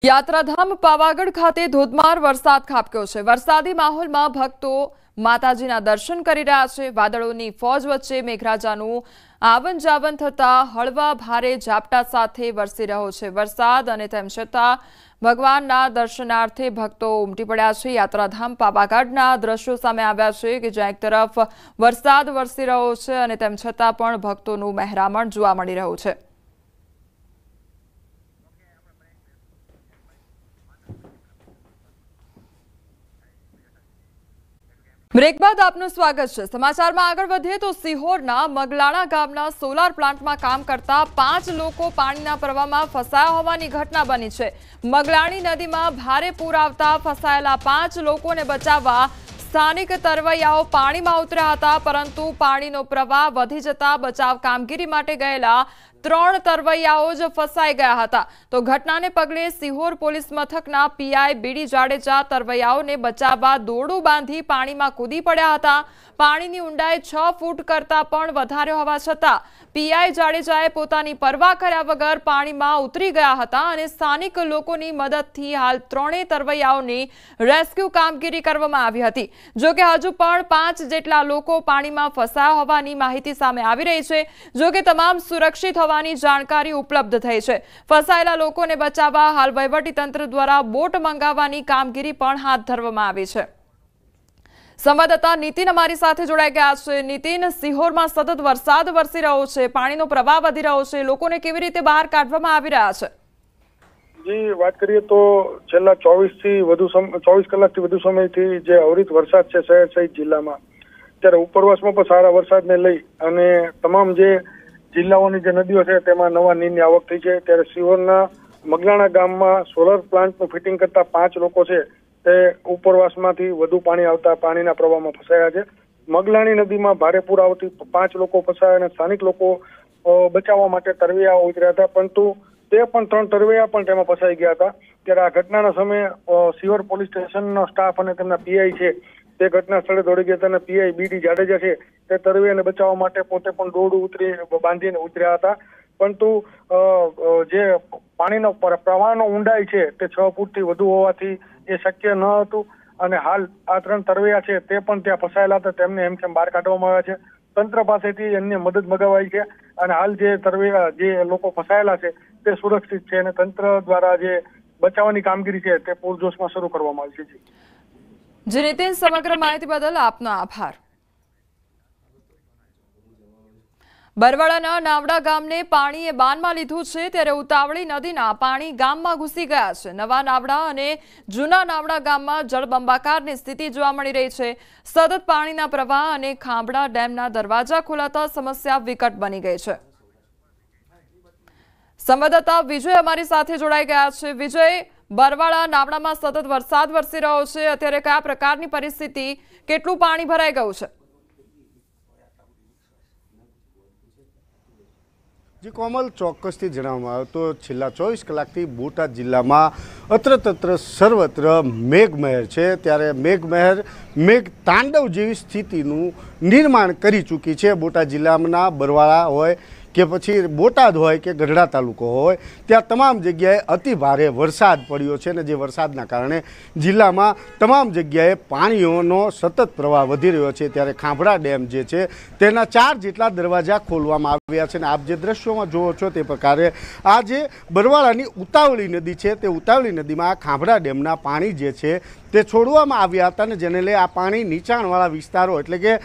યાત્રાધામ પાવાગઢ ખાતે ધોધમાર વરસાદ ખાબક્યો છે। વરસાદી માહોલમાં ભક્તો માતાજીના દર્શન કરી રહ્યા છે। વાદળોની ફોજ વચ્ચે મેઘરાજાનું આવન જાવન થતા હળવા ભારે ઝાપટા સાથે વરસી રહ્યો છે વરસાદ અને તેમ છતાં ભગવાનના દર્શનાર્થે ભક્તો ઉમટી પડ્યા છે। યાત્રાધામ પાવાગઢના દ્રશ્યો સામે આવ્યા છે કે જ્યાં એક તરફ વરસાદ વરસી રહ્યો છે અને તેમ છતાં પણ ભક્તોનું મહેરામણ જોવા મળી રહ્યું છે। બ્રેક બાદ આપનું સ્વાગત છે। સમાચારમાં આગળ વધીએ તો સિહોરના મગલાણા ગામના સોલાર પ્લાન્ટમાં કામ કરતા 5 લોકો પાણીના પ્રવાહમાં ફસાયા હોવાની ઘટના બની છે। મગલાણી નદીમાં ભારે પૂર આવતા ફસાયેલા 5 લોકોને બચાવવા સ્થાનિક તરવૈયાઓ પાણીમાં ઉતર્યા હતા, પરંતુ પાણીનો પ્રવાહ વધી જતા બચાવ કામગીરી માટે ગયેલા 3 તરવૈયાઓ જ ફસાઈ ગયા હતા। તો ઘટનાને પગલે સિહોર પોલીસ મથકના પીઆઈ બીડી જાડેજા તરવૈયાઓને બચાવવા દોરડું બાંધી પાણીમાં કૂદી પડ્યા હતા। પાણીની ઊંડાઈ 6 ફૂટ કરતા પણ વધારે હોવા છતાં પીઆઈ જાડેજાએ પોતાની પરવા કર્યા વગર પાણીમાં ઉતરી ગયા હતા અને સ્થાનિક લોકોની મદદથી હાલ 3 તરવૈયાઓની રેસ્ક્યુ કામગીરી કરવામાં આવી હતી। જો કે હજુ પણ 5 જેટલા લોકો પાણીમાં ફસાયા હોવાની માહિતી સામે આવી રહી છે। જો કે તમામ સુરક્ષિત હોવાની જાણકારી ઉપલબ્ધ થઈ છે। ફસાયેલા લોકોને બચાવવા હાલ વહીવટીતંત્ર દ્વારા બોટ મંગાવવાની કામગીરી પણ હાથ ધરવામાં આવી છે। સંવાદદાતા નીતિન અમારી સાથે જોડાઈ ગયા છે। નીતિન, સિહોરમાં સતત વરસાદ વરસી રહ્યો છે, પાણીનો પ્રવાહ વધી રહ્યો છે, લોકોને કેવી રીતે બહાર કાઢવામાં આવી રહ્યા છે? જી, વાત કરીએ તો છેલ્લા 24 કલાકથી વધુ સમયથી જે અવિરત વરસાદ છે શહેર સહિત જિલ્લામાં, ત્યારે ઉપરવાસમાં પણ સારા વરસાદને લઈ અને તમામ જે જિલ્લાઓની જે નદીઓ છે તેમાં નવા નીરની આવક થઈ છે। ત્યારે સિહોરના મગલાણા ગામમાં સોલર પ્લાન્ટનું ફિટિંગ કરતા 5 લોકો છે તે ઉપરવાસમાંથી વધુ પાણી આવતા પાણીના પ્રવાહમાં ફસાયા છે। મગલાણી નદીમાં ભારે પૂર આવતી 5 લોકો ફસાયા અને સ્થાનિક લોકો બચાવવા માટે તરવૈયા ઉતર્યા હતા, પરંતુ તે પણ 3 તરવૈયા પણ તેમાં ફસાઈ ગયા હતા। ત્યારે આ ઘટનાના સમયે સિહોર પોલીસ સ્ટેશનનો સ્ટાફ અને તેમના પીઆઈ છે તે ઘટના સ્થળે દોડી ગયા હતા અને પીઆઈ બીડી જાડેજા છે તે તરવૈયાને બચાવવા માટે પોતે પણ દોરડું બાંધીને ઉતર્યા હતા, પરંતુ જે પાણીનો પ્રવાહનો ઊંડાઈ છે તે 6 ફૂટથી વધુ હોવાથી એ શક્ય ન હતું અને હાલ આ 3 તરવૈયા છે તે પણ ત્યાં ફસાયેલા હતા, તેમને હેમખેમ બહાર કાઢવામાં આવ્યા છે। તંત્ર પાસેથી અન્ય મદદ મગાવાઈ છે અને હાલ જે તરવૈયા જે લોકો ફસાયેલા છે તે સુરક્ષિત છે અને તંત્ર દ્વારા જે બચાવવાની કામગીરી છે તે પૂરજોશમાં શરૂ કરવામાં આવી છે। જી નીતિન, સમગ્ર માહિતી બદલ આપનો આભાર। બરવાળાના નાવડા ગામને પાણીએ બાનમાં લીધું છે, ત્યારે ઉતાવળી નદીના પાણી ગામમાં ઘૂસી ગયા છે। નવા નાવડા અને જૂના નાવડા ગામમાં જળબંબાકારની સ્થિતિ જોવા મળી રહી છે। સતત પાણીના પ્રવાહ અને ખાંભડા ડેમના દરવાજા ખોલાતા સમસ્યા વિકટ બની ગઈ છે। સંવાદદાતા વિજય અમારી સાથે જોડાઈ ગયા છે। વિજય, બરવાળા નાવડામાં સતત વરસાદ વરસી રહ્યો છે, અત્યારે કયા પ્રકારની પરિસ્થિતિ, કેટલું પાણી ભરાઈ ગયું છે? જી કોમલ, ચોક્કસથી જણાવવામાં આવે તો છેલ્લા 24 કલાકથી બોટાદ જિલ્લામાં અત્ર સર્વત્ર મેઘમહેર છે। ત્યારે મેઘ તાંડવ જેવી સ્થિતિનું નિર્માણ કરી ચૂકી છે। બોટાદ જિલ્લાના બરવાળા હોય કે પછી બોટાદ હોય કે ગઢડા તાલુકો હોય, ત્યાં તમામ જગ્યાએ અતિ ભારે વરસાદ પડ્યો છે અને જે વરસાદના કારણે જિલ્લામાં તમામ જગ્યાએ પાણીઓનો સતત પ્રવાહ વધી રહ્યો છે। ત્યારે ખાંભડા ડેમ જે છે તેના 4 જેટલા દરવાજા ખોલવામાં આવ્યા છે અને આપ જે દ્રશ્યોમાં જુઓ છો તે પ્રકારે આ જે બરવાળાની ઉતાવળી નદી છે તે ઉતાવળી નદીમાં ખાંભડા ડેમના પાણી જે છે તે છોડવામાં આવ્યા હતા અને જેને લઈ આ પાણી નીચાણવાળા વિસ્તારો એટલે કે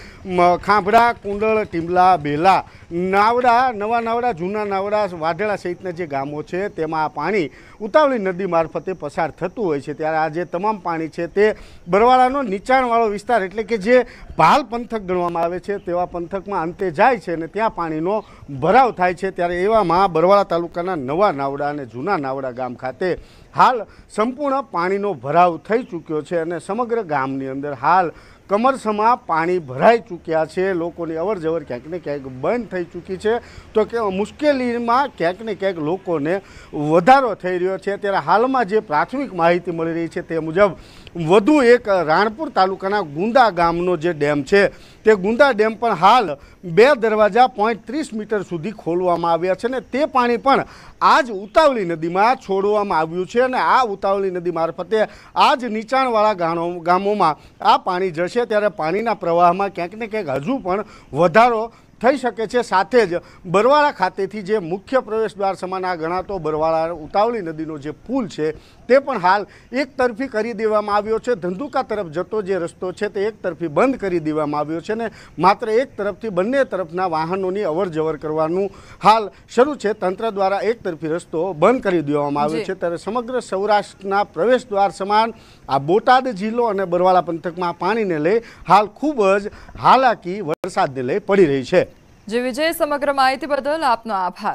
ખાંભડા, કુંડળ, ટીમલા, બેલા, નાવડા, નવા નાવડા, જૂના નાવડા, વાઢેડા સહિતના જે ગામો છે તેમાં આ પાણી ઉતાવળી નદી મારફતે પસાર થતું હોય છે। ત્યારે આ જે તમામ પાણી છે તે બરવાળાનો નીચાણવાળો વિસ્તાર એટલે કે જે ભાલ પંથક ગણવામાં આવે છે તેવા પંથકમાં અંતે જાય છે અને ત્યાં પાણીનો ભરાવ થાય છે। ત્યારે એવામાં બરવાળા તાલુકાના નવા નાવડા અને જૂના નાવડા ગામ ખાતે હાલ સંપૂર્ણ પાણીનો ભરાવ થઈ ચૂક્યો છે અને સમગ્ર ગામની અંદર હાલ કમરસમાં પાણી ભરાઈ ચૂક્યા છે। લોકોની અવરજવર ક્યાંક ને ક્યાંક બંધ થઈ ચૂકી છે, તો કે મુશ્કેલીમાં ક્યાંક ને ક્યાંક લોકોને વધારો થઈ રહ્યો છે। ત્યારે હાલમાં જે પ્રાથમિક માહિતી મળી રહી છે તે મુજબ વધુ એક રાણપુર તાલુકાના ગુંદા ગામનો જે ડેમ છે તે ગુંદા ડેમ પણ હાલ 2 દરવાજા 0.30 મીટર સુધી ખોલવામાં આવ્યા છે અને તે પાણી પણ આજ ઉતાવળી નદીમાં છોડવામાં આવ્યું છે છે અને આ ઉતાવળી નદી મારફતે આ જ નીચાણવાળા ગામોમાં આ પાણી જશે ત્યારે પાણીના પ્રવાહમાં ક્યાંક ને ક્યાંક હજુ પણ વધારો થઈ શકે છે। સાથે જ બરવાળા ખાતેથી જે મુખ્ય પ્રવેશ દ્વાર સમાન આ ગણાતો બરવાળા ઉતાવળી નદીનો જે પુલ છે તે પણ હાલ એક તરફી કરી દેવામાં આવ્યો છે। ધંધુકા તરફ જતો જે રસ્તો છે તે એક તરફી બંધ કરી દેવામાં આવ્યો છે ને માત્ર એક તરફથી બંને તરફના વાહનોની અવર જવર કરવાનું હાલ શરૂ છે। તંત્ર દ્વારા એક તરફી રસ્તો બંધ કરી દેવામાં આવ્યો છે ત્યારે સમગ્ર સૌરાષ્ટ્રના પ્રવેશ દ્વાર સમાન આ બોટાદ જિલ્લો અને બરવાળા પંથકમાં પાણીને લઈ હાલ ખૂબ જ હાલાકી વરસાદને લઈ પડી રહી છે। જે વિજય સમગ્ર માહિતી બદલ આપનો આભાર।